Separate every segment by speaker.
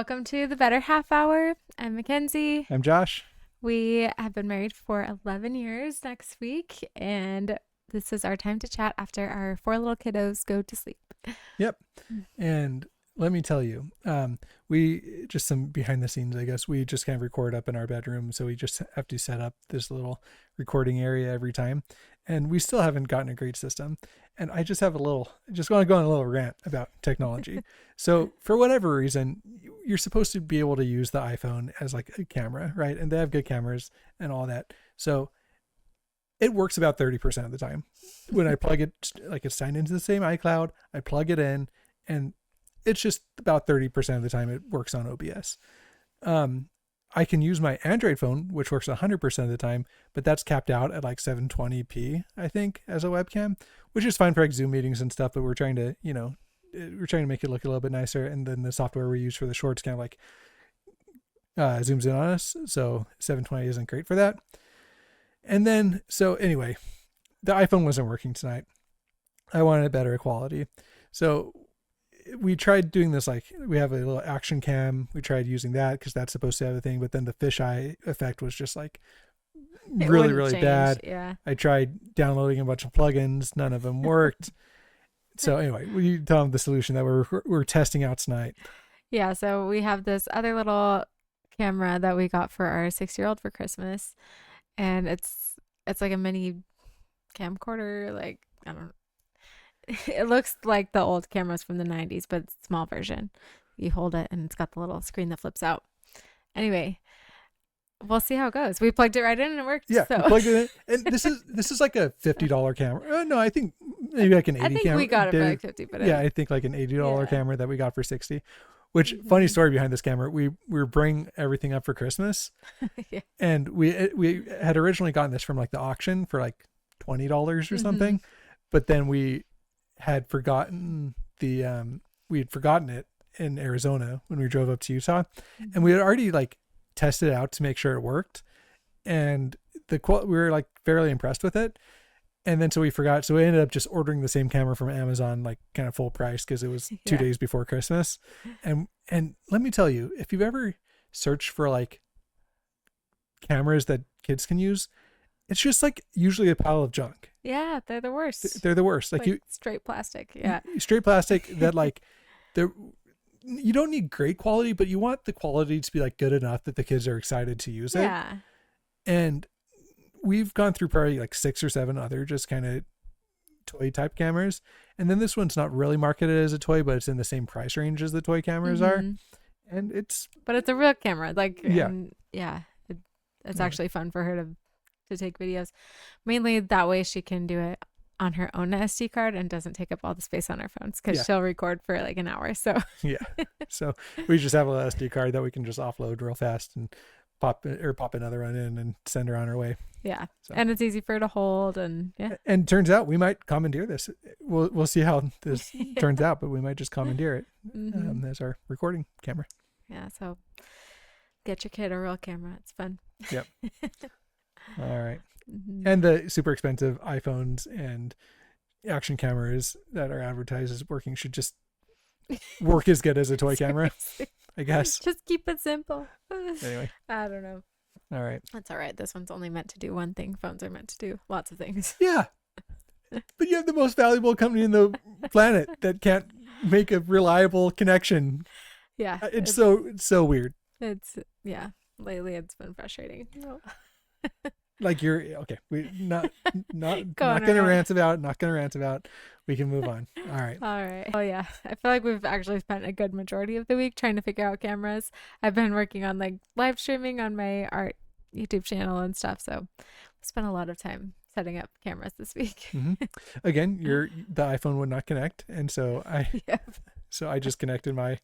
Speaker 1: Welcome to the Better Half Hour. I'm Mackenzie.
Speaker 2: I'm Josh.
Speaker 1: We have been married for 11 years next week, and this is our time to chat after our 4 little kiddos go to sleep.
Speaker 2: Yep. And let me tell you, we just some behind the scenes, I guess. We just kind of record up in our bedroom. So we just have to set up this little recording area every time. And we still haven't gotten a great system. And I just want to go on a little rant about technology. So for whatever reason, you're supposed to be able to use the iPhone as like a camera, right? And they have good cameras and all that. So it works about 30% of the time. When I plug it, like it's signed into the same iCloud, I plug it in, and it's just about 30% of the time it works on OBS. I can use my Android phone, which works 100% of the time, but that's capped out at like 720p, I think, as a webcam, which is fine for like Zoom meetings and stuff, but we're trying to make it look a little bit nicer. And then the software we use for the shorts kind of like zooms in on us. So 720 isn't great for that. And then, so anyway, the iPhone wasn't working tonight. I wanted a better quality. So we tried doing this, like we have a little action cam. We tried using that because that's supposed to have a thing, but then the fisheye effect was just like really bad.
Speaker 1: Yeah.
Speaker 2: I tried downloading a bunch of plugins. None of them worked. So anyway, we tell them the solution that we're testing out tonight.
Speaker 1: Yeah. So we have this other little camera that we got for our 6-year-old for Christmas. And it's like a mini camcorder, like, I don't know. It looks like the old cameras from the 90s, but it's a small version. You hold it and it's got the little screen that flips out. Anyway, we'll see how it goes. We plugged it right in and it worked.
Speaker 2: Yeah,
Speaker 1: so.
Speaker 2: we plugged it in. And this is like a $50 camera. No, I think maybe like an $80
Speaker 1: I think
Speaker 2: camera.
Speaker 1: we got it for like 50, but
Speaker 2: I think like an $80 camera that we got for 60. Which funny story behind this camera, we were bringing everything up for Christmas.
Speaker 1: Yeah.
Speaker 2: And we had originally gotten this from like the auction for like $20 or something. But then we had forgotten it in Arizona when we drove up to Utah, and we had already like tested it out to make sure it worked, and we were like fairly impressed with it. And then so we forgot, so we ended up just ordering the same camera from Amazon, like kind of full price, because it was 2 days before Christmas. And let me tell you, if you've ever searched for like cameras that kids can use, it's just like usually a pile of junk.
Speaker 1: Yeah, they're the worst.
Speaker 2: They're the worst.
Speaker 1: Like straight plastic. Yeah.
Speaker 2: Straight plastic that like you don't need great quality, but you want the quality to be like good enough that the kids are excited to use it.
Speaker 1: Yeah.
Speaker 2: And we've gone through probably like 6 or 7 other just kind of toy type cameras. And then this one's not really marketed as a toy, but it's in the same price range as the toy cameras are. And it's
Speaker 1: a real camera. Like,
Speaker 2: yeah.
Speaker 1: It's actually fun for her to take videos. Mainly that way she can do it on her own SD card and doesn't take up all the space on our phones, because she'll record for like an hour. So
Speaker 2: so we just have a SD card that we can just offload real fast and pop another one in and send her on her way.
Speaker 1: Yeah. So. And it's easy for her to hold, and
Speaker 2: And turns out we might commandeer this. We'll see how this turns out, but we might just commandeer it as our recording camera.
Speaker 1: Yeah. So get your kid a real camera. It's fun.
Speaker 2: Yep. All right. And the super expensive iPhones and action cameras that are advertised as working should just work as good as a toy camera, I guess.
Speaker 1: Just keep it simple.
Speaker 2: Anyway.
Speaker 1: I don't know.
Speaker 2: All right.
Speaker 1: That's all right. This one's only meant to do one thing. Phones are meant to do lots of things.
Speaker 2: Yeah. But you have the most valuable company in the planet that can't make a reliable connection.
Speaker 1: Yeah.
Speaker 2: It's so weird.
Speaker 1: Lately it's been frustrating.
Speaker 2: Like you're okay. We not gonna rant about. We can move on. All right.
Speaker 1: Oh yeah. I feel like we've actually spent a good majority of the week trying to figure out cameras. I've been working on like live streaming on my art YouTube channel and stuff. So we spent a lot of time setting up cameras this week.
Speaker 2: Again, the iPhone would not connect, and so I just connected my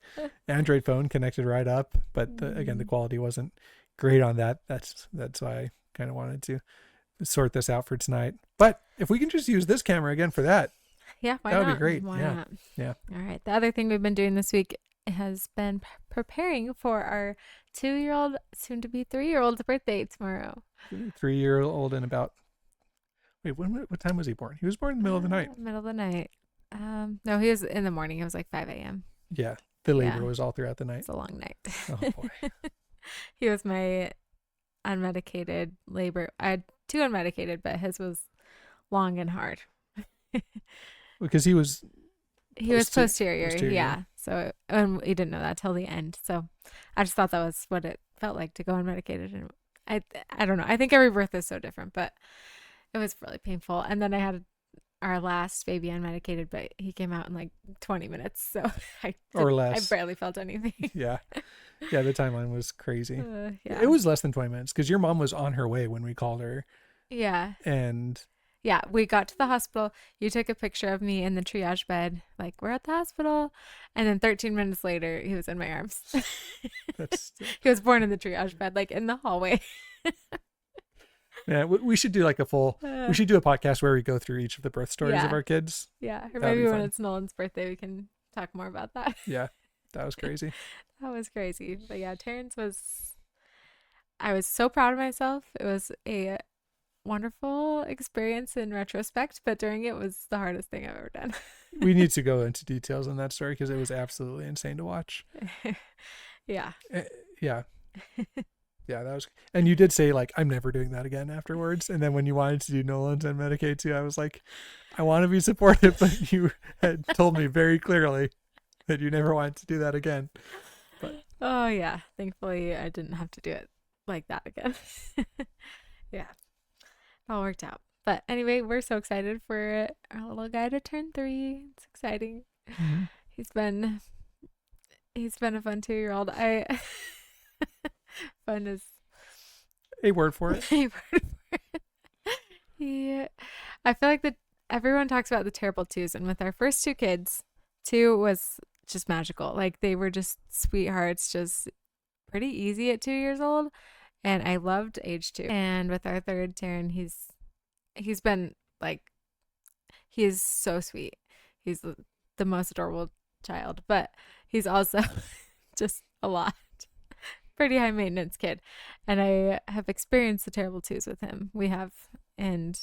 Speaker 2: Android phone, connected right up, but again, the quality wasn't great on that. That's why I kind of wanted to sort this out for tonight. But if we can just use this camera again for that,
Speaker 1: why
Speaker 2: that would
Speaker 1: not?
Speaker 2: be great.
Speaker 1: Why not? All right. The other thing we've been doing this week has been preparing for our 2-year-old, soon to be 3-year-old's birthday tomorrow.
Speaker 2: 3-year-old in about. Wait, what time was he born? He was born in the middle of the night.
Speaker 1: Middle of the night. No, he was in the morning. It was like 5 a.m.
Speaker 2: Yeah. The labor
Speaker 1: Yeah.
Speaker 2: was all throughout the night.
Speaker 1: It's a long night.
Speaker 2: Oh boy.
Speaker 1: He was my unmedicated labor. I had 2 unmedicated, but his was long and hard.
Speaker 2: Because he was
Speaker 1: He was posterior.
Speaker 2: posterior.
Speaker 1: Yeah. So, and we didn't know that till the end. So I just thought that was what it felt like to go unmedicated. And I don't know. I think every birth is so different, but it was really painful. And then I had our last baby unmedicated, but he came out in like 20 minutes. So
Speaker 2: Or less.
Speaker 1: I barely felt anything.
Speaker 2: Yeah. Yeah, the timeline was crazy.
Speaker 1: Yeah.
Speaker 2: It was less than 20 minutes because your mom was on her way when we called her.
Speaker 1: Yeah.
Speaker 2: And
Speaker 1: Yeah, we got to the hospital. You took a picture of me in the triage bed, like, we're at the hospital. And then 13 minutes later, he was in my arms.
Speaker 2: that's
Speaker 1: He was born in the triage bed, like in the hallway.
Speaker 2: yeah, we should do like we should do a podcast where we go through each of the birth stories of
Speaker 1: Yeah.
Speaker 2: our kids.
Speaker 1: Yeah, or
Speaker 2: That'd
Speaker 1: maybe
Speaker 2: be
Speaker 1: when
Speaker 2: fun.
Speaker 1: it's Nolan's birthday, we can talk more about that.
Speaker 2: Yeah, that was crazy.
Speaker 1: That was crazy. But yeah, Terrence I was so proud of myself. It was a wonderful experience in retrospect, but during it was the hardest thing I've ever done.
Speaker 2: We need to go into details on that story because it was absolutely insane to watch.
Speaker 1: Yeah.
Speaker 2: Yeah. Yeah, that was. And you did say, like, I'm never doing that again afterwards. And then when you wanted to do Nolan's and Medicaid too, I was like, I want to be supportive, but you had told me very clearly that you never wanted to do that again. But
Speaker 1: Oh yeah, thankfully I didn't have to do it like that again. Yeah, it all worked out. But anyway, we're so excited for our little guy to turn 3. It's exciting.
Speaker 2: mhm.
Speaker 1: He's been a fun 2-year-old. Fun is
Speaker 2: A word for it.
Speaker 1: a word for it. I feel like everyone talks about the terrible 2s, and with our first 2 kids, 2 was just magical. Like, they were just sweethearts, just pretty easy at 2 years old, and I loved age 2. And with our third, Taryn, he's been like, he is so sweet. He's the most adorable child, but he's also just a lot. Pretty high maintenance kid. And I have experienced the terrible 2s with him. We have, and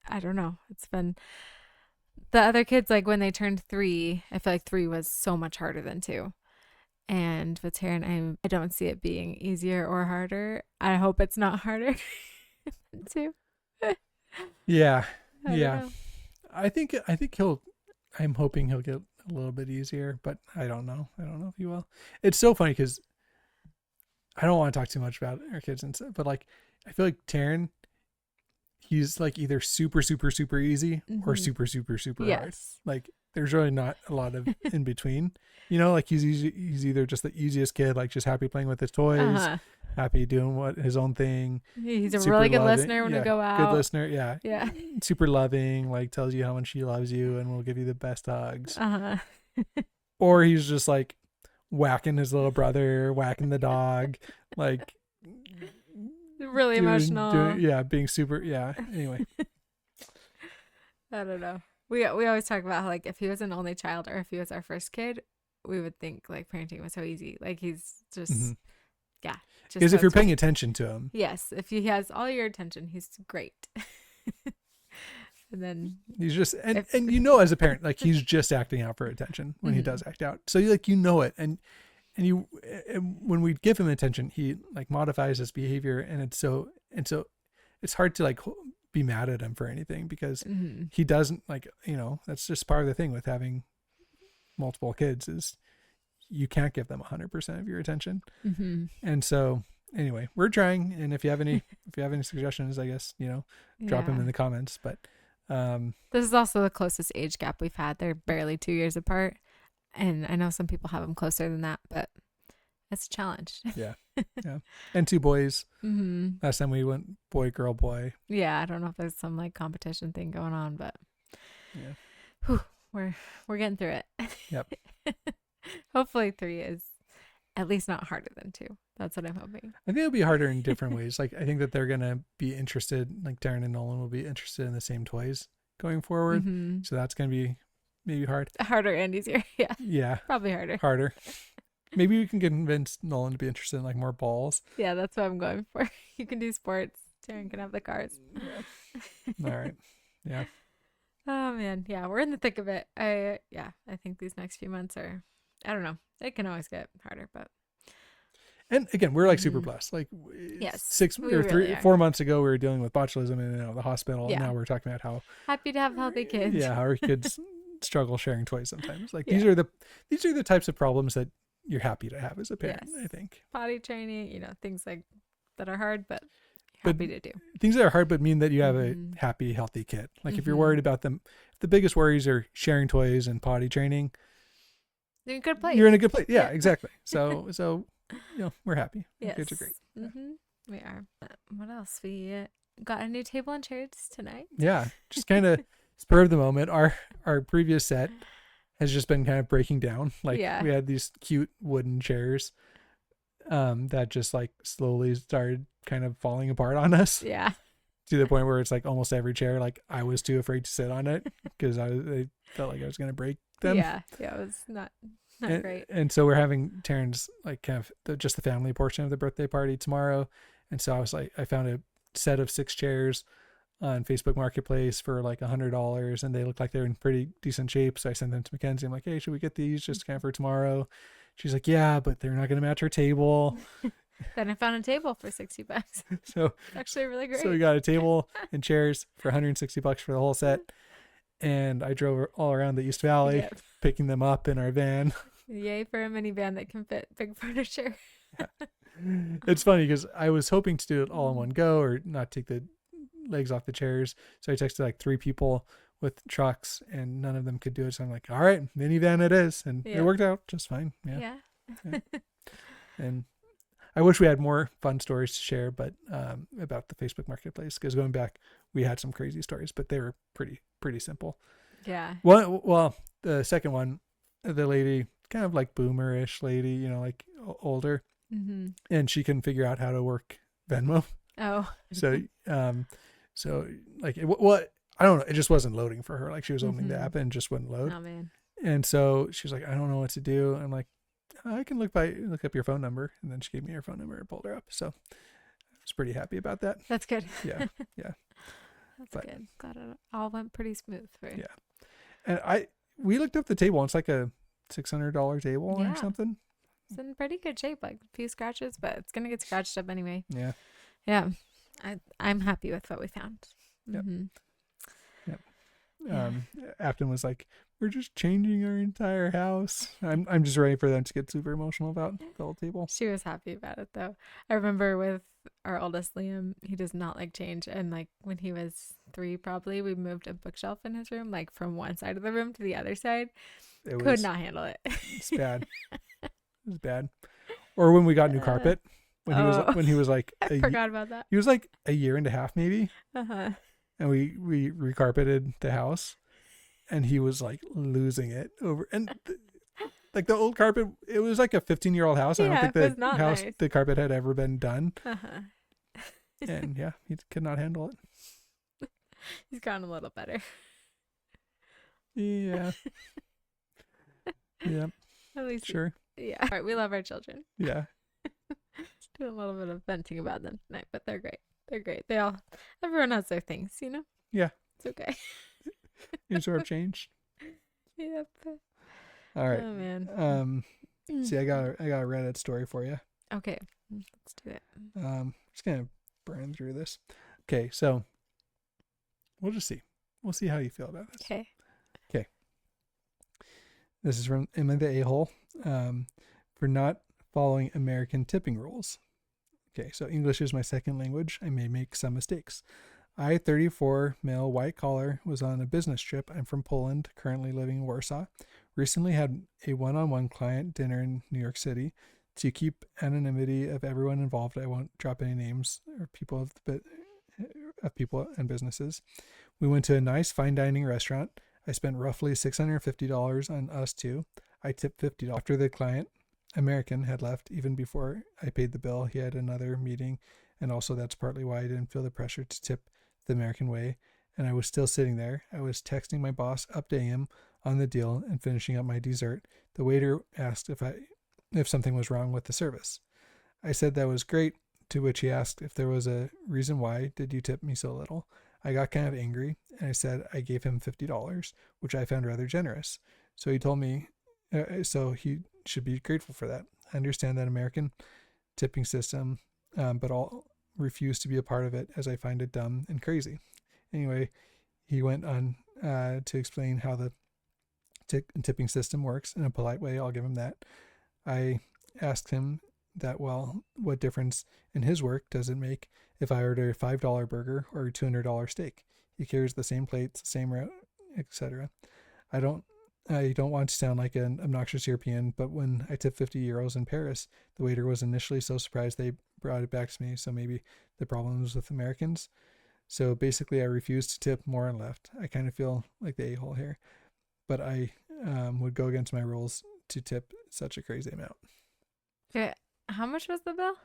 Speaker 1: I don't know. It's been the other kids, like when they turned 3, I feel like 3 was so much harder than 2. And with Taryn, I don't see it being easier or harder. I hope it's not harder than 2.
Speaker 2: Yeah.
Speaker 1: I don't
Speaker 2: Yeah.
Speaker 1: know.
Speaker 2: I think I'm hoping he'll get a little bit easier, but I don't know. I don't know if he will. It's so funny because I don't want to talk too much about our kids and stuff, but like, I feel like Taryn, he's like either super, super, super easy or
Speaker 1: Mhm.
Speaker 2: super, super, super hard.
Speaker 1: Yes.
Speaker 2: Like, there's really not a lot of in between. You know, like he's either just the easiest kid, like just happy playing with his toys,
Speaker 1: Uh-huh.
Speaker 2: happy doing his own thing.
Speaker 1: He's a
Speaker 2: super
Speaker 1: really good
Speaker 2: loving-
Speaker 1: listener when
Speaker 2: yeah,
Speaker 1: we go out.
Speaker 2: Good listener, yeah.
Speaker 1: Yeah.
Speaker 2: Super loving, like tells you how much he loves you and will give you the best hugs.
Speaker 1: Uh-huh.
Speaker 2: Or he's just like whacking his little brother, whacking the dog, like
Speaker 1: Really emotional.
Speaker 2: being super, Anyway,
Speaker 1: I don't know. We always talk about how, like, if he was an only child or if he was our first kid, we would think like parenting was so easy. Like, he's just
Speaker 2: Mhm.
Speaker 1: yeah. Just
Speaker 2: because
Speaker 1: so
Speaker 2: if you're
Speaker 1: sweet.
Speaker 2: paying attention to him,
Speaker 1: Yes, if he has all your attention, he's great. And then
Speaker 2: he's just and
Speaker 1: If-
Speaker 2: and you know, as a parent, like he's just acting out for attention when he
Speaker 1: Mhm.
Speaker 2: does act out. So you know it, and when we give him attention, he like modifies his behavior, and it's hard to like be mad at him for anything because
Speaker 1: Mhm.
Speaker 2: he doesn't like, that's just part of the thing with having multiple kids is you can't give them 100% of your attention.
Speaker 1: Mhm.
Speaker 2: And so anyway, we're trying, and if you have any suggestions, I guess drop them
Speaker 1: Yeah.
Speaker 2: in the comments. But
Speaker 1: This is also the closest age gap we've had. They're barely 2 years apart. And I know some people have them closer than that, but it's a challenge.
Speaker 2: and 2 boys.
Speaker 1: Hmm.
Speaker 2: Last time we went boy, girl, boy.
Speaker 1: Yeah, I don't know if there's some like competition thing going on, but
Speaker 2: Yeah.
Speaker 1: whew, we're getting through it.
Speaker 2: Yep.
Speaker 1: Hopefully 3 is at least not harder than 2. That's what I'm hoping.
Speaker 2: I think it'll be harder in different ways. Like, I think that they're gonna be interested, like Darren and Nolan will be interested in the same toys going forward.
Speaker 1: Mhm.
Speaker 2: So that's gonna be maybe hard.
Speaker 1: Harder and easier. Yeah,
Speaker 2: Yeah,
Speaker 1: probably harder.
Speaker 2: harder. Maybe we can convince Nolan to be interested in like more balls.
Speaker 1: Yeah, that's what I'm going for. You can do sports. Taryn can have the cars.
Speaker 2: All right. Yeah.
Speaker 1: Oh man, yeah, we're in the thick of it. I think these next few months are I don't know. It can always get harder, but
Speaker 2: And again, we're like super
Speaker 1: Mhm.
Speaker 2: blessed. Like
Speaker 1: yes,
Speaker 2: six
Speaker 1: we
Speaker 2: or
Speaker 1: really
Speaker 2: three,
Speaker 1: are.
Speaker 2: 4 months ago, we were dealing with botulism in the hospital, and
Speaker 1: Yeah.
Speaker 2: now we're talking about how
Speaker 1: Happy to have healthy kids.
Speaker 2: yeah, how our kids struggle sharing toys sometimes. Like
Speaker 1: Yeah.
Speaker 2: these are the types of problems that you're happy to have as a parent,
Speaker 1: Yes.
Speaker 2: I think.
Speaker 1: Potty training, things like that are hard, but
Speaker 2: But
Speaker 1: happy to do.
Speaker 2: things that are hard but mean that you have a
Speaker 1: Mhm.
Speaker 2: happy, healthy kid. Like if you're
Speaker 1: Mhm.
Speaker 2: worried about them, if the biggest worries are sharing toys and potty training,
Speaker 1: In a good place.
Speaker 2: you're in a good place. Yeah,
Speaker 1: Yeah.
Speaker 2: exactly. So we're happy. Our
Speaker 1: Yes.
Speaker 2: kids are great.
Speaker 1: We are. What else? We got a new table and chairs tonight.
Speaker 2: Yeah, just kind of spur of the moment. Our previous set has just been kind of breaking down. Like
Speaker 1: Yeah.
Speaker 2: we had these cute wooden chairs that just like slowly started kind of falling apart on us
Speaker 1: Yeah.
Speaker 2: to the point where it's like almost every chair, like I was too afraid to sit on it because I felt like I was going to break them.
Speaker 1: Yeah. Yeah. It was not great.
Speaker 2: And so we're having Taryn's like kind of just the family portion of the birthday party tomorrow. And so I was like, I found a set of 6 chairs on Facebook Marketplace for like $100, and they look like they're in pretty decent shape. So I sent them to McKenzie. I'm like, hey, should we get these just kind of for tomorrow? She's like, yeah, but they're not going to match our table.
Speaker 1: Then I found a table for $60.
Speaker 2: So
Speaker 1: Actually, really great.
Speaker 2: So we got a table and chairs for $160 for the whole set. And I drove all around the East Valley,
Speaker 1: Yep.
Speaker 2: picking them up in our van.
Speaker 1: Yay for a minivan that can fit big furniture.
Speaker 2: Yeah. It's funny because I was hoping to do it all in one go or not take the legs off the chairs. So I texted like 3 people with trucks and none of them could do it. So I'm like, all right, minivan it is. And
Speaker 1: Yeah.
Speaker 2: it worked out just fine.
Speaker 1: Yeah.
Speaker 2: And I wish we had more fun stories to share, but about the Facebook Marketplace, because going back, we had some crazy stories, but they were pretty simple.
Speaker 1: Yeah.
Speaker 2: Well, the second one, the lady, kind of like boomerish lady, like older,
Speaker 1: Mm-hmm.
Speaker 2: and she couldn't figure out how to work Venmo.
Speaker 1: Oh.
Speaker 2: So, so like, I don't know, it just wasn't loading for her. Like she was opening the
Speaker 1: Mhm.
Speaker 2: app and it just wouldn't load.
Speaker 1: Oh man.
Speaker 2: And so she was like, I don't know what to do. I'm like, I can look up your phone number. And then she gave me her phone number and pulled her up. So I was pretty happy about that.
Speaker 1: That's good.
Speaker 2: Yeah.
Speaker 1: That's
Speaker 2: But-
Speaker 1: good. Glad it all went pretty smooth for you.
Speaker 2: Yeah. And we looked up the table. It's like a $600 table
Speaker 1: Yeah.
Speaker 2: or something.
Speaker 1: It's in pretty good shape, like a few scratches, but it's gonna get scratched up anyway.
Speaker 2: Yeah.
Speaker 1: Yeah. I'm happy with what we found.
Speaker 2: Yep.
Speaker 1: Mm-hmm.
Speaker 2: Afton was like, we're just changing our entire house. I'm just ready for them to get super emotional about the whole table.
Speaker 1: She was happy about it though. I remember with our oldest Liam, he does not like change, and like when he was 3 probably, we moved a bookshelf in his room, like from one side of the room to the other side. Could not handle it.
Speaker 2: It's bad. It was bad. Or when we got new carpet, when he was like
Speaker 1: I forgot about that.
Speaker 2: he was like a year and a half maybe,
Speaker 1: Uh-huh.
Speaker 2: and we recarpeted the house, and he was like losing it over like the old carpet. It was like a 15-year-old house. I don't think
Speaker 1: it was
Speaker 2: the
Speaker 1: not
Speaker 2: house
Speaker 1: nice.
Speaker 2: the carpet had ever been done,
Speaker 1: Uh-huh.
Speaker 2: and yeah, he could not handle it.
Speaker 1: He's gotten a little better.
Speaker 2: Yeah. Yeah.
Speaker 1: At least
Speaker 2: Sure.
Speaker 1: Yeah. All right, we love our children.
Speaker 2: Yeah.
Speaker 1: Do a little bit of venting about them tonight, but they're great. They're great. Everyone has their things,
Speaker 2: Yeah.
Speaker 1: It's okay.
Speaker 2: You sort of changed.
Speaker 1: Yep.
Speaker 2: All right.
Speaker 1: Oh man.
Speaker 2: See, I got a Reddit story for you.
Speaker 1: Okay, let's do it.
Speaker 2: Just gonna burn through this. Okay, so we'll just see. We'll see how you feel about this.
Speaker 1: Okay.
Speaker 2: This is from Emma the A-hole, for not following American tipping rules. Okay, so English is my second language. I may make some mistakes. I, 34, male, white collar, was on a business trip. I'm from Poland, currently living in Warsaw. Recently had a one-on-one client dinner in New York City. To keep anonymity of everyone involved, I won't drop any names or people of people and businesses. We went to a nice fine dining restaurant. I spent roughly $650 on us two. I tipped $50 after the client, American, had left. Even before I paid the bill, he had another meeting, and also that's partly why I didn't feel the pressure to tip the American way. And I was still sitting there. I was texting my boss, updating him on the deal and finishing up my dessert. The waiter asked if something was wrong with the service. I said that was great, to which he asked if there was a reason why did you tip me so little. I got kind of angry, and I said I gave him $50, which I found rather generous. So he told me, should be grateful for that. I understand that American tipping system, but I'll refuse to be a part of it as I find it dumb and crazy. Anyway, he went on to explain how the tipping system works in a polite way. I'll give him that. I asked him that, well, what difference in his work does it make if I order a $5 burger or a $200 steak? He carries the same plates, the same route, etc. I don't want to sound like an obnoxious European, but when I tipped 50 euros in Paris, the waiter was initially so surprised they brought it back to me. So maybe the problem was with Americans. So basically, I refused to tip more and left. I kind of feel like the a-hole here, but I would go against my rules to tip such a crazy amount.
Speaker 1: Okay. How much was the bill?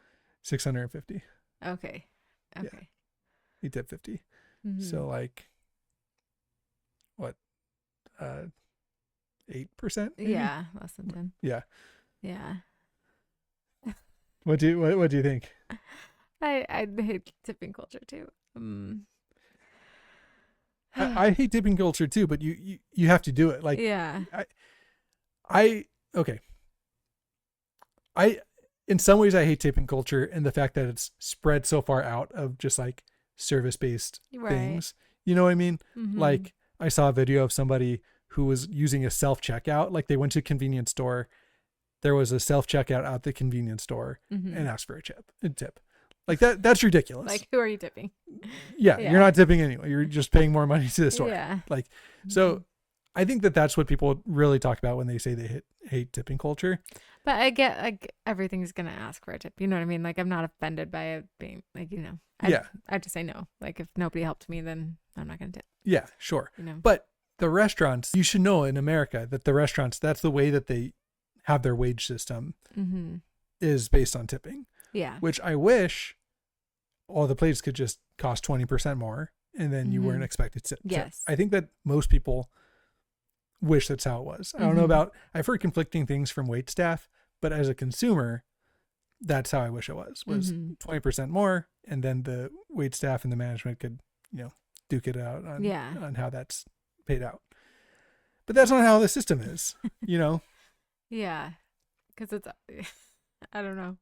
Speaker 2: 650.
Speaker 1: Okay.
Speaker 2: Yeah. He tipped 50.
Speaker 1: Mm-hmm.
Speaker 2: So like, what? 8%? Maybe?
Speaker 1: Yeah, less than 10.
Speaker 2: Yeah.
Speaker 1: Yeah.
Speaker 2: What do you think?
Speaker 1: I hate tipping culture too.
Speaker 2: I hate tipping culture too, but you have to do it. Like,
Speaker 1: yeah.
Speaker 2: Okay. In some ways I hate tipping culture and the fact that it's spread so far out of just like service-based things. You know what I mean?
Speaker 1: Mm-hmm.
Speaker 2: Like I saw a video of somebody who was using a self-checkout. Like they went to a convenience store. There was a self-checkout at the convenience store and asked for a tip. Like that's ridiculous.
Speaker 1: Like, who are you tipping?
Speaker 2: Yeah, you're not tipping anyway. You're just paying more money to the store.
Speaker 1: Yeah.
Speaker 2: Like, so I think that's what people really talk about when they say they hate tipping culture.
Speaker 1: But I get like everything's going to ask for a tip. You know what I mean? Like I'm not offended by it being like, I just say no. Like if nobody helped me, then I'm not going to tip.
Speaker 2: Yeah, sure. But the restaurants, you should know in America that the restaurants, that's the way that they have their wage system is based on tipping. Yeah. Which I wish all the plates could just cost 20% more and then you weren't expected to tip.
Speaker 1: Yes.
Speaker 2: I think that most people wish that's how it was. I don't know about, I've heard conflicting things from wait staff, but as a consumer, that's how I wish it was 20% more. And then the wait staff and the management could, duke it out on how that's paid out. But that's not how the system is,
Speaker 1: Yeah. Cause it's, I don't know.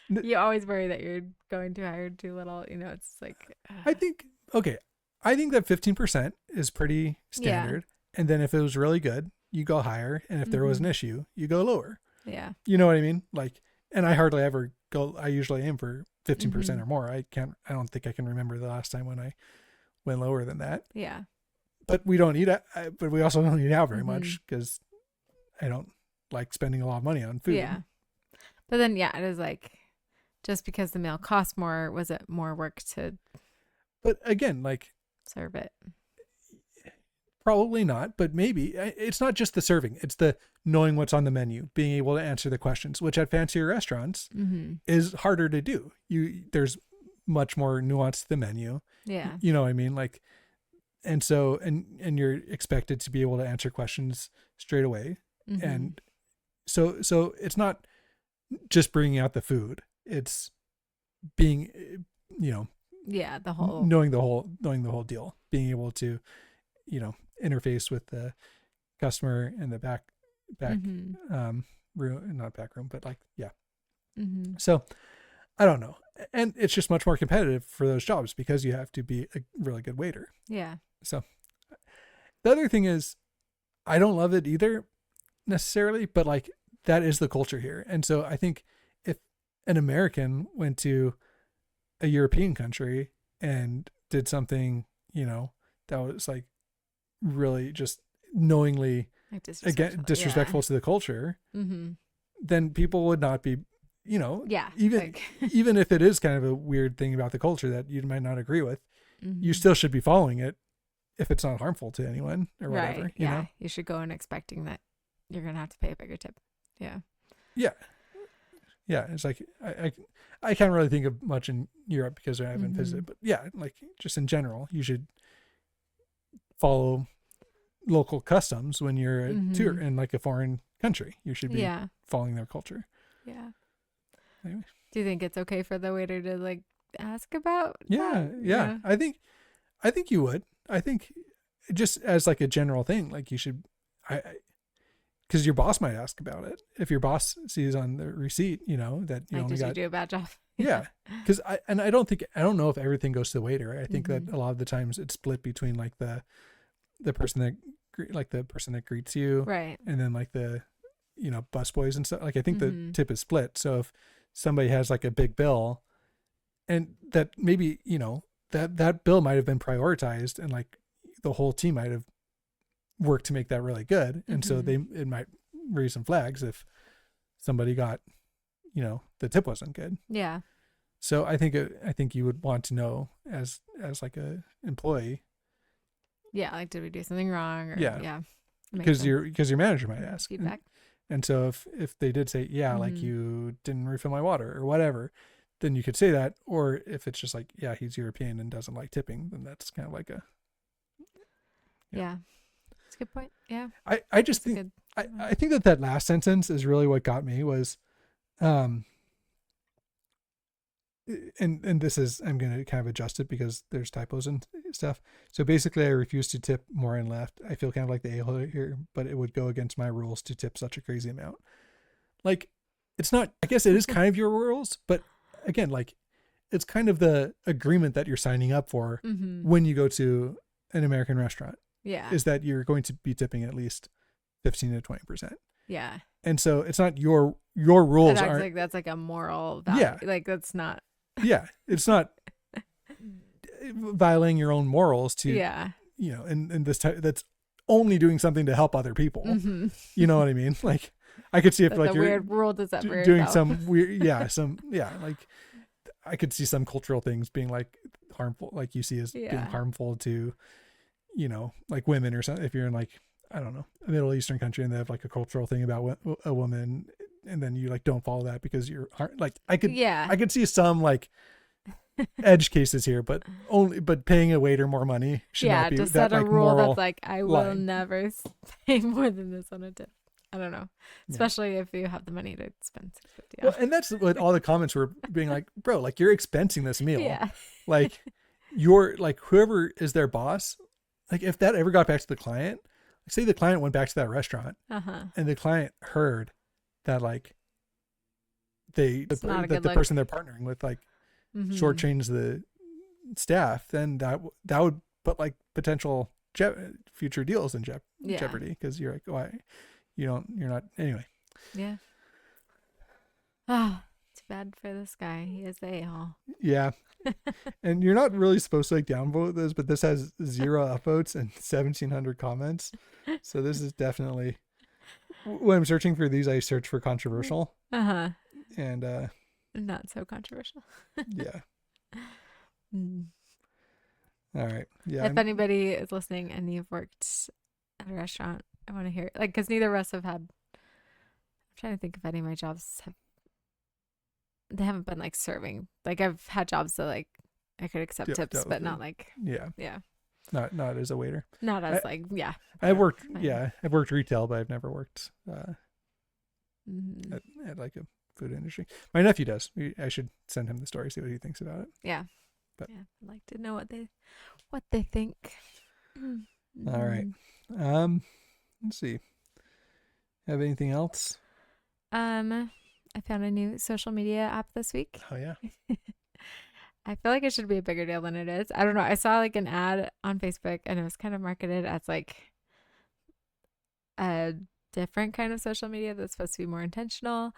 Speaker 1: You always worry that you're going too high or too little. It's like.
Speaker 2: I think that 15% is pretty standard. Yeah. And then if it was really good, you go higher. And if there was an issue, you go lower. Yeah. You know what I mean? Like, and I hardly ever go, I usually aim for 15% or more. I don't think I can remember the last time when I went lower than that. Yeah. But we also don't eat out very much because I don't like spending a lot of money on food.
Speaker 1: Yeah. But then, it is like, just because the meal costs more, was it more work to?
Speaker 2: But again, like
Speaker 1: serve it.
Speaker 2: Probably not, but maybe. It's not just the serving; it's the knowing what's on the menu, being able to answer the questions, which at fancier restaurants is harder to do. There's much more nuance to the menu. Yeah, you know what I mean. Like, and so and you're expected to be able to answer questions straight away, and so it's not just bringing out the food. It's being, the whole knowing the whole deal, being able to, interface with the customer in the back room, not back room, but like, yeah. So I don't know. And it's just much more competitive for those jobs because you have to be a really good waiter. Yeah. So the other thing is I don't love it either necessarily, but like that is the culture here. And so I think if an American went to a European country and did something, that was like really just knowingly disrespectful to the culture, then people would not be, even if it is kind of a weird thing about the culture that you might not agree with, you still should be following it if it's not harmful to anyone or whatever.
Speaker 1: Right.
Speaker 2: You know?
Speaker 1: You should go in expecting that you're going to have to pay a bigger tip. Yeah.
Speaker 2: Yeah. Yeah. It's like, I can't really think of much in Europe because I haven't visited, but yeah, like just in general, you should follow local customs when you're a tour in like a foreign country. You should be following their culture.
Speaker 1: Yeah.
Speaker 2: Anyway.
Speaker 1: Do you think it's okay for the waiter to like ask about
Speaker 2: that? Yeah. I think you would. I think just as like a general thing, like you should, because your boss might ask about it. If your boss sees on the receipt, that you
Speaker 1: like,
Speaker 2: only
Speaker 1: did
Speaker 2: got,
Speaker 1: you do a bad job?
Speaker 2: yeah. Because I don't know if everything goes to the waiter. I think
Speaker 1: Mm-hmm.
Speaker 2: that a lot of the times it's split between like the person that greets you,
Speaker 1: Right.
Speaker 2: and then like the busboys and stuff. Like I think the
Speaker 1: Mm-hmm.
Speaker 2: tip is split. So if somebody has like a big bill, and that maybe that bill might have been prioritized, and like the whole team might have worked to make that really good, and so
Speaker 1: Mm-hmm.
Speaker 2: it might raise some flags if somebody got the tip wasn't good.
Speaker 1: Yeah.
Speaker 2: So I think you would want to know as like a employee.
Speaker 1: Yeah. Like, did we do something wrong? Or
Speaker 2: Yeah,
Speaker 1: yeah, it makes
Speaker 2: because
Speaker 1: sense.
Speaker 2: your manager might
Speaker 1: Need
Speaker 2: ask,
Speaker 1: feedback.
Speaker 2: and so if they did say, yeah, like
Speaker 1: Mm-hmm.
Speaker 2: you didn't refill my water or whatever, then you could say that. Or if it's just like, yeah, he's European and doesn't like tipping, then that's kind of like a, yeah.
Speaker 1: Yeah. That's a good point. Yeah.
Speaker 2: I just
Speaker 1: That's a
Speaker 2: think
Speaker 1: good.
Speaker 2: I think that last sentence is really what got me was, um, and this is, I'm going to kind of adjust it because there's typos and stuff. So basically, I refuse to tip more and left. I feel kind of like the a-hole here, but it would go against my rules to tip such a crazy amount. Like, it's not, I guess it is kind of your rules, but again, like, it's kind of the agreement that you're signing up for
Speaker 1: Mm-hmm.
Speaker 2: when you go to an American restaurant,
Speaker 1: Yeah.
Speaker 2: is that you're going to be tipping at least 15 to 20%.
Speaker 1: Yeah.
Speaker 2: And so it's not your rules
Speaker 1: It acts
Speaker 2: aren't,
Speaker 1: like that's like a moral value.
Speaker 2: yeah,
Speaker 1: Like, that's not.
Speaker 2: yeah, it's not violating your own morals to,
Speaker 1: Yeah.
Speaker 2: and this type that's only doing something to help other people.
Speaker 1: Mm-hmm.
Speaker 2: You know what I mean? Like, I could see if
Speaker 1: That's
Speaker 2: like
Speaker 1: a
Speaker 2: you're
Speaker 1: weird rule to set for
Speaker 2: doing
Speaker 1: yourself.
Speaker 2: some weird, yeah, like I could see some cultural things being like harmful, like you see as being
Speaker 1: Yeah.
Speaker 2: harmful to, like women or something. If you're in like, I don't know, a Middle Eastern country and they have like a cultural thing about a woman, and then you like don't follow that because you're like, I
Speaker 1: Yeah.
Speaker 2: could see some like edge cases here, but paying a waiter more money should
Speaker 1: Yeah.
Speaker 2: not be
Speaker 1: To
Speaker 2: that
Speaker 1: set a
Speaker 2: like
Speaker 1: rule
Speaker 2: moral
Speaker 1: that's like, I will
Speaker 2: line.
Speaker 1: never pay more than this on a tip. I don't know.
Speaker 2: Yeah.
Speaker 1: Especially if you have the money to spend $6.50
Speaker 2: Well,
Speaker 1: on.
Speaker 2: and that's what all the comments were being like, bro, like you're expensing this meal.
Speaker 1: Yeah.
Speaker 2: Like you're like whoever is their boss, like if that ever got back to the client, like say the client went back to that restaurant
Speaker 1: Uh-huh.
Speaker 2: and the client heard that like
Speaker 1: It's not a
Speaker 2: that
Speaker 1: good
Speaker 2: the
Speaker 1: look.
Speaker 2: person they're partnering with like
Speaker 1: Mm-hmm.
Speaker 2: shortchange the staff, then that would put like potential future deals in
Speaker 1: Yeah.
Speaker 2: jeopardy, because you're like, why you're not anyway.
Speaker 1: Yeah. Ah, too bad for this guy. He is the a-hole.
Speaker 2: Yeah. And you're not really supposed to like downvote this, but this has 0 upvotes and 1,700 comments. So this is definitely, when I'm searching for these, I search for controversial,
Speaker 1: Uh-huh.
Speaker 2: and
Speaker 1: Not so controversial.
Speaker 2: yeah.
Speaker 1: Mm.
Speaker 2: All right. Yeah.
Speaker 1: If anybody is listening and you've worked at a restaurant, I want to hear, like, because neither of us have had, I'm trying to think if any of my jobs they haven't been like serving. Like, I've had jobs that like I could accept tips, but not like,
Speaker 2: yeah.
Speaker 1: yeah,
Speaker 2: Not as a waiter.
Speaker 1: not as like, yeah.
Speaker 2: I've worked,
Speaker 1: fine.
Speaker 2: yeah, I've worked retail, but I've never worked
Speaker 1: Mhm.
Speaker 2: at like a food industry. My nephew does. I should send him the story, see what he thinks about it.
Speaker 1: Yeah.
Speaker 2: But-
Speaker 1: yeah. I'd like to know what they think.
Speaker 2: All right. Let's see. Have anything else?
Speaker 1: I found a new social media app this week.
Speaker 2: Oh yeah.
Speaker 1: I feel like it should be a bigger deal than it is. I don't know. I saw like an ad on Facebook and it was kind of marketed as like a different kind of social media that's supposed to be more intentional.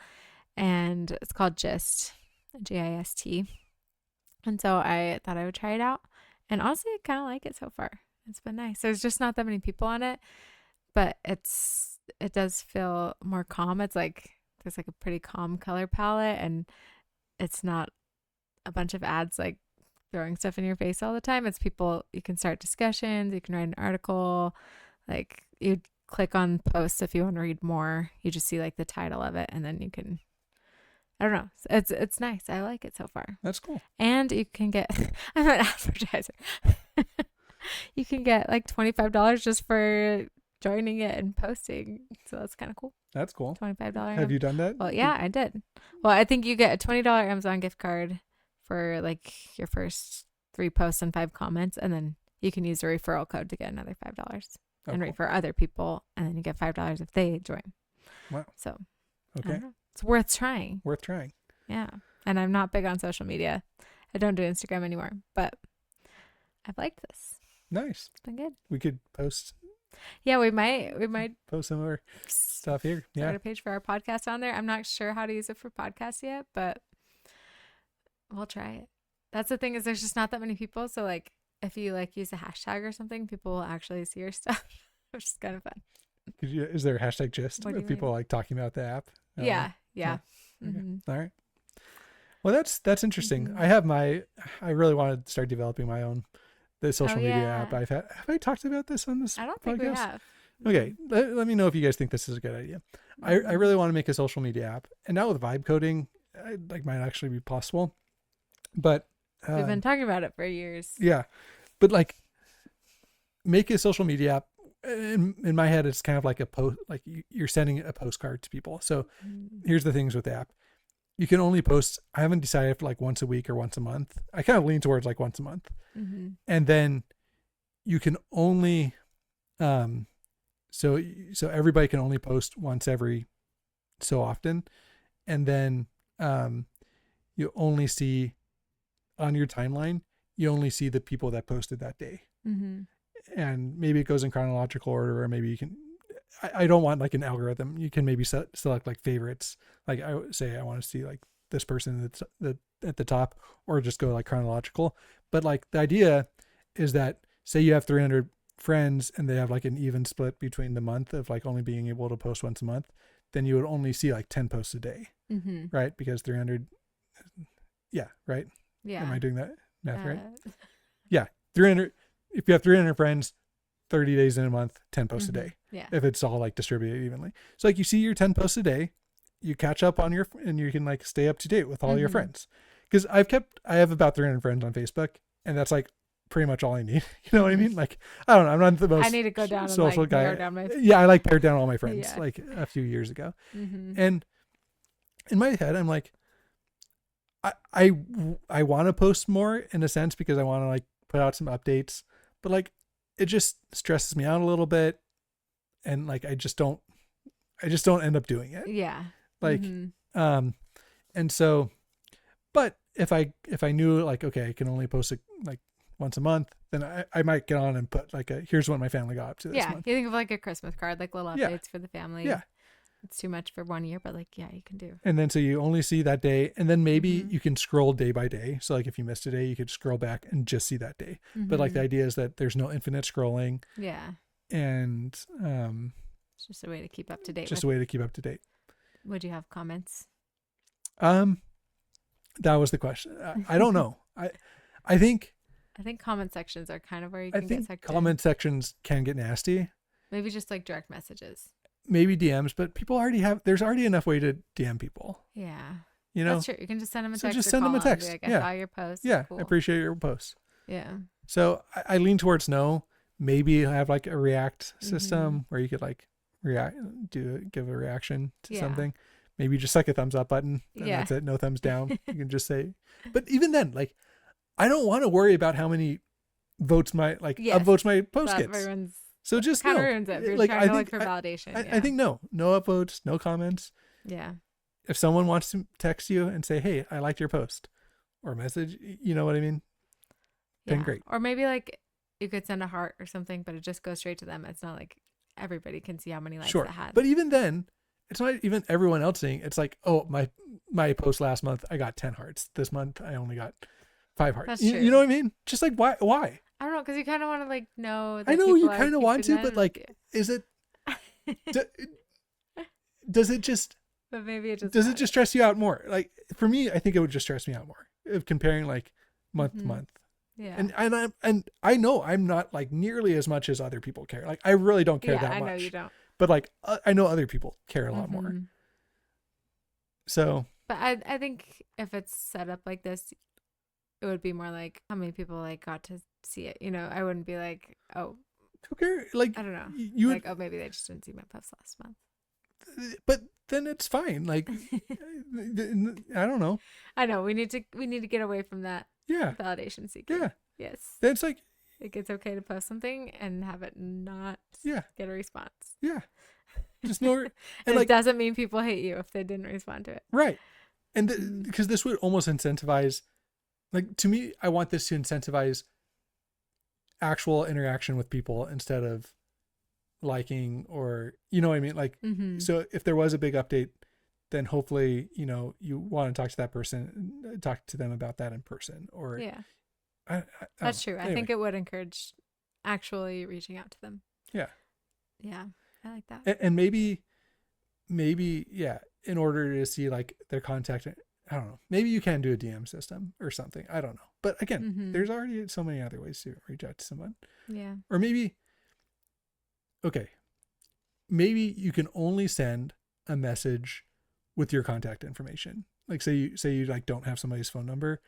Speaker 1: And it's called Gist, Gist. And so I thought I would try it out. And honestly, I kind of like it so far. It's been nice. There's just not that many people on it, but it does feel more calm. It's like there's like a pretty calm color palette, and it's not a bunch of ads like throwing stuff in your face all the time. It's people, you can start discussions, you can write an article, like you click on posts if you want to read more. You just see like the title of it, and then you can, I don't know. It's nice. I like it so far.
Speaker 2: That's cool.
Speaker 1: And you can get, I'm an advertiser. You can get like $25 just for joining it and posting. So that's kind of cool.
Speaker 2: That's cool.
Speaker 1: $25.
Speaker 2: Have you done that?
Speaker 1: Well, yeah, I did. Well, I think you get a $20 Amazon gift card for like your first 3 posts and 5 comments. And then you can use a referral code to get another $5 and
Speaker 2: cool.
Speaker 1: refer other people. And then you get $5 if they join.
Speaker 2: Wow.
Speaker 1: So
Speaker 2: Okay.
Speaker 1: it's worth trying.
Speaker 2: Worth trying.
Speaker 1: Yeah. And I'm not big on social media. I don't do Instagram anymore, but I've liked this.
Speaker 2: Nice.
Speaker 1: It's been good.
Speaker 2: We could post
Speaker 1: Yeah, we might
Speaker 2: some more stuff here.
Speaker 1: start
Speaker 2: Yeah.
Speaker 1: a page for our podcast on there. I'm not sure how to use it for podcasts yet, but we'll try it. That's the thing, is there's just not that many people. So like if you like use a hashtag or something, people will actually see your stuff, which is kind of fun.
Speaker 2: Is there a hashtag gist
Speaker 1: What do
Speaker 2: of
Speaker 1: you
Speaker 2: people
Speaker 1: mean?
Speaker 2: like talking about the app?
Speaker 1: Yeah.
Speaker 2: Okay.
Speaker 1: Mm-hmm.
Speaker 2: All right. Well, that's interesting.
Speaker 1: Mhm.
Speaker 2: I really want to start developing my own the social media app.
Speaker 1: Yeah.
Speaker 2: Have I talked about this on this
Speaker 1: I don't think we
Speaker 2: podcast?
Speaker 1: have.
Speaker 2: Okay, let me know if you guys think this is a good idea. I really want to make a social media app, and now with vibe coding, like might actually be possible. But
Speaker 1: We've been talking about it for years.
Speaker 2: yeah, but like make a social media app. In my head, it's kind of like a post, like you're sending a postcard to people. So here's the things with the app. You can only post, I haven't decided if like once a week or once a month. I kind of lean towards like once a month.
Speaker 1: Mm-hmm.
Speaker 2: And then you can only, so everybody can only post once every so often. And then, you only see on your timeline, you only see the people that posted that day.
Speaker 1: Mm-hmm.
Speaker 2: And maybe it goes in chronological order, or maybe you can, I don't want like an algorithm. You can maybe select like favorites. Like I would say, I want to see like this person that's at the top, or just go like chronological. But like the idea is that, say you have 300 friends and they have like an even split between the month of like only being able to post once a month, then you would only see like 10 posts a day, right? Because 300, yeah, right?
Speaker 1: Yeah.
Speaker 2: Am I doing that math right? Yeah, 300. If you have 300 friends, 30 days in a month, 10 posts a day.
Speaker 1: Yeah.
Speaker 2: If it's all like distributed evenly. So like you see your 10 posts a day, you catch up on and you can like stay up to date with all your friends. Cause I have about 300 friends on Facebook, and that's like pretty much all I need. You know what I mean? Like, I don't know. I'm not the most
Speaker 1: I need to go down
Speaker 2: social
Speaker 1: and like
Speaker 2: guy.
Speaker 1: narrow down my...
Speaker 2: Yeah. I like pared down all my friends
Speaker 1: Yeah.
Speaker 2: like a few years ago.
Speaker 1: Mm-hmm.
Speaker 2: And in my head, I'm like, I want to post more in a sense, because I want to like put out some updates, but like, it just stresses me out a little bit. And like, I just don't end up doing it.
Speaker 1: Yeah.
Speaker 2: Like, and so, but if I knew like, okay, I can only post it like once a month, then I might get on and put like here's what my family got up to this month.
Speaker 1: You think of like a Christmas card, like little updates for the family.
Speaker 2: Yeah.
Speaker 1: It's too much for 1 year, but like, yeah, you can do.
Speaker 2: And then, so you only see that day, and then maybe you can scroll day by day. So like if you missed a day, you could scroll back and just see that day. But like the idea is that there's no infinite scrolling.
Speaker 1: Yeah.
Speaker 2: And,
Speaker 1: it's just a way to keep up to date.
Speaker 2: Just a way to keep up to date.
Speaker 1: Would you have comments?
Speaker 2: That was the question. I don't know. I think
Speaker 1: comment sections are kind of where you can get sucked
Speaker 2: comment sections can get nasty.
Speaker 1: Maybe just like direct messages.
Speaker 2: Maybe DMs, but people there's already enough way to DM people.
Speaker 1: Yeah.
Speaker 2: You know?
Speaker 1: That's true. You can just send them a text.
Speaker 2: Just send them a text.
Speaker 1: Like, I saw your post.
Speaker 2: Yeah.
Speaker 1: Cool.
Speaker 2: I appreciate your posts.
Speaker 1: Yeah.
Speaker 2: So I lean towards no. Maybe have like a react system where you could like give a reaction to something. Maybe just like a thumbs up button. And that's it. No thumbs down. You can just say, but even then, like, I don't want to worry about how many votes upvotes my post gets. So just
Speaker 1: kind
Speaker 2: no.
Speaker 1: of ruins it. You're
Speaker 2: like,
Speaker 1: trying to look for validation.
Speaker 2: I think no upvotes, no comments.
Speaker 1: Yeah.
Speaker 2: If someone wants to text you and say, hey, I liked your post, or message, you know what I mean? Then great.
Speaker 1: Or maybe like you could send a heart or something, but it just goes straight to them. It's not like everybody can see how many likes it had.
Speaker 2: But even then, it's not even everyone else seeing. It's like, oh, my post last month, I got 10 hearts. This month, I only got 5 hearts.
Speaker 1: That's true.
Speaker 2: You know what I mean? Just like, why?
Speaker 1: I don't know, because you kind of want to like know. That
Speaker 2: I know you kind of want to, but like, is it? Does it just?
Speaker 1: But maybe it just.
Speaker 2: Does it just stress you out more? Like for me, I think it would just stress me out more of comparing like month to month.
Speaker 1: Yeah.
Speaker 2: And I know I'm not like nearly as much as other people care. Like I really don't care that much.
Speaker 1: I know you don't.
Speaker 2: But like I know other people care a lot more. So.
Speaker 1: But I think if it's set up like this, it would be more like how many people like got to see it. You know, I wouldn't be like, oh,
Speaker 2: okay, like
Speaker 1: I don't know,
Speaker 2: you
Speaker 1: like, oh, maybe they just didn't see my post last month.
Speaker 2: But then it's fine. Like I don't know.
Speaker 1: I know we need to get away from that.
Speaker 2: Yeah.
Speaker 1: Validation seeking.
Speaker 2: Yeah.
Speaker 1: Yes.
Speaker 2: Then it's like
Speaker 1: it's okay to post something and have it not get a response.
Speaker 2: Yeah. Just no,
Speaker 1: And
Speaker 2: and
Speaker 1: it
Speaker 2: like,
Speaker 1: doesn't mean people hate you if they didn't respond to it.
Speaker 2: right. And because this would almost incentivize, like, to me, I want this to incentivize actual interaction with people instead of liking, or, you know what I mean? Like, so if there was a big update, then hopefully, you want to talk to that person, talk to them about that in person, or
Speaker 1: Yeah,
Speaker 2: I
Speaker 1: that's true.
Speaker 2: anyway.
Speaker 1: I think it would encourage actually reaching out to them.
Speaker 2: Yeah.
Speaker 1: Yeah, I like that.
Speaker 2: And maybe, yeah, in order to see like their contact, I don't know, maybe you can do a DM system or something. I don't know. But again, there's already so many other ways to reach out to someone.
Speaker 1: Yeah.
Speaker 2: Or maybe, okay, maybe you can only send a message with your contact information. Like say you like don't have somebody's phone number,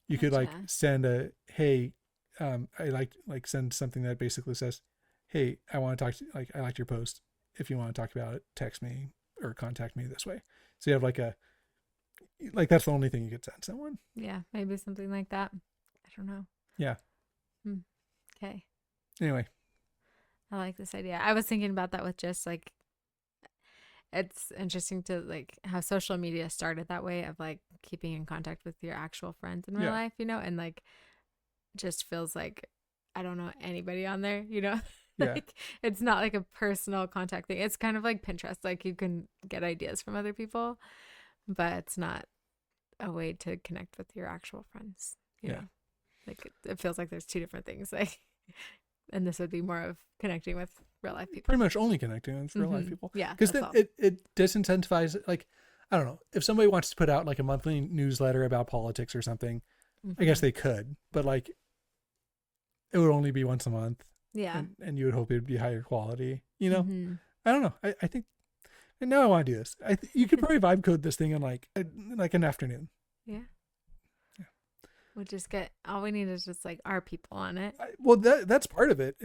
Speaker 2: you could like send a, hey, I like send something that basically says, hey, I want to talk to, like, I liked your post. If you want to talk about it, text me or contact me this way. So you have like that's the only thing you could send someone.
Speaker 1: Yeah, maybe something like that. I don't know.
Speaker 2: Yeah.
Speaker 1: Okay.
Speaker 2: Anyway.
Speaker 1: I like this idea. I was thinking about that with just like, it's interesting to like how social media started that way of like keeping in contact with your actual friends in real life, and like just feels like I don't know anybody on there, like it's not like a personal contact thing. It's kind of like Pinterest, like you can get ideas from other people, but it's not a way to connect with your actual friends, you know? Like it feels like there's two different things, like, and this would be more of connecting with real life people.
Speaker 2: Pretty much only connecting with real life people.
Speaker 1: Yeah.
Speaker 2: Because then it disincentivizes, like, I don't know, if somebody wants to put out like a monthly newsletter about politics or something, I guess they could, but like it would only be once a month.
Speaker 1: Yeah.
Speaker 2: And you would hope it would be higher quality, I don't know. I think, and now I want to do this. You could probably vibe code this thing in like an afternoon.
Speaker 1: Yeah. We'll just get, all we need is just like our people on it.
Speaker 2: Well, that's part of it.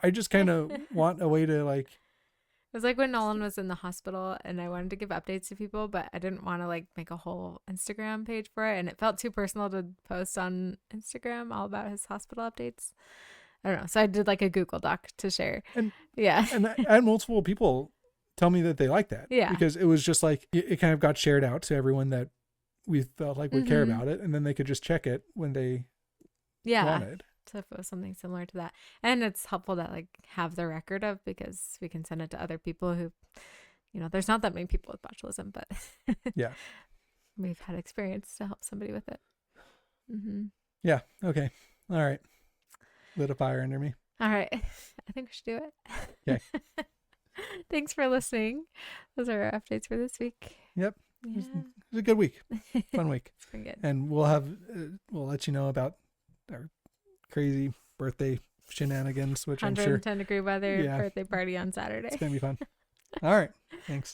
Speaker 2: I just kind of want a way to like.
Speaker 1: It was like when Nolan was in the hospital and I wanted to give updates to people, but I didn't want to like make a whole Instagram page for it. And it felt too personal to post on Instagram all about his hospital updates. I don't know. So I did like a Google Doc to share. And
Speaker 2: And I had multiple people tell me that they like that.
Speaker 1: Yeah.
Speaker 2: Because it was just like, it kind of got shared out to everyone that we felt like would care about it, and then they could just check it when they wanted.
Speaker 1: So if it was something similar to that, and it's helpful to like have the record of, because we can send it to other people who, there's not that many people with botulism, but we've had experience to help somebody with it.
Speaker 2: Yeah. Okay. All right. Lit a fire under me.
Speaker 1: All right. I think we should do it.
Speaker 2: Okay.
Speaker 1: Thanks for listening. Those are our updates for this week.
Speaker 2: Yep. Yeah. It was a good week. Fun week.
Speaker 1: It's been good.
Speaker 2: And we'll let you know about our crazy birthday shenanigans, which I'm sure
Speaker 1: 110-degree weather birthday party on Saturday.
Speaker 2: It's going to be fun. All right. Thanks.